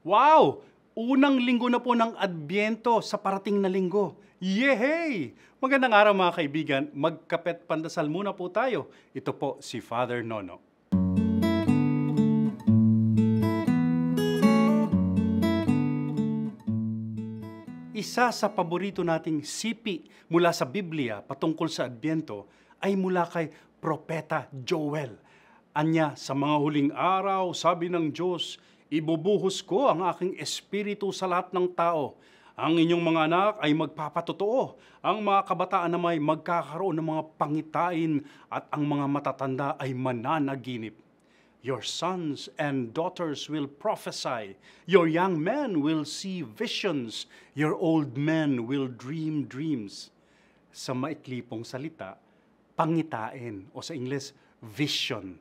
Wow! Unang linggo na po ng Adbyento sa parating na linggo. Yehey! Magandang araw mga kaibigan. Magkapet pandasal muna po tayo. Ito po si Father Nono. Isa sa paborito nating sipi mula sa Biblia patungkol sa Adbyento ay mula kay Propeta Joel. Anya, sa mga huling araw, sabi ng Diyos, ibubuhos ko ang aking espiritu sa lahat ng tao. Ang inyong mga anak ay magpapatotoo. Ang mga kabataan na may magkakaroon ng mga pangitain at ang mga matatanda ay mananaginip. Your sons and daughters will prophesy. Your young men will see visions. Your old men will dream dreams. Sa maikli pong salita, pangitain o sa Ingles, vision.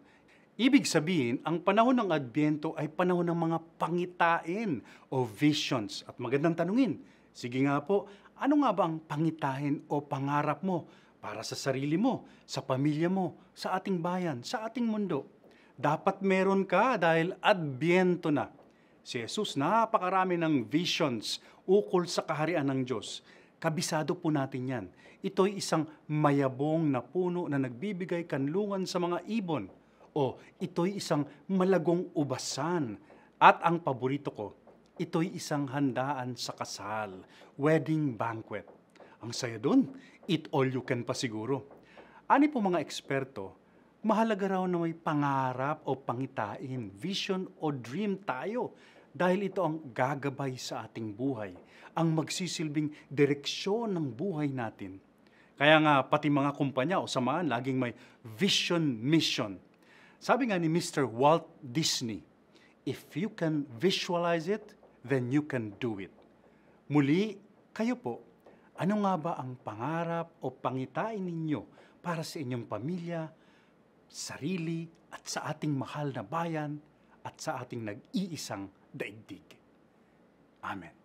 Ibig sabihin, ang panahon ng Adbyento ay panahon ng mga pangitain o visions. At magandang tanungin, sige nga po, ano nga ba ang pangitain o pangarap mo para sa sarili mo, sa pamilya mo, sa ating bayan, sa ating mundo? Dapat meron ka dahil Adbyento na. Si Jesus napakarami ng visions ukol sa kaharian ng Diyos. Kabisado po natin yan. Ito'y isang mayabong na puno na nagbibigay kanlungan sa mga ibon. O ito'y isang malagong ubasan. At ang paborito ko, ito'y isang handaan sa kasal, wedding banquet. Ang saya dun, eat all you can pa siguro. Ani po mga eksperto, mahalaga raw na may pangarap o pangitain, vision o dream tayo dahil ito ang gagabay sa ating buhay, ang magsisilbing direksyon ng buhay natin. Kaya nga pati mga kumpanya o samahan laging may vision mission. Sabi nga ni Mr. Walt Disney, if you can visualize it, then you can do it. Muli, kayo po, ano nga ba ang pangarap o pangitain ninyo para sa inyong pamilya, sarili at sa ating mahal na bayan at sa ating nag-iisang daigdig? Amen.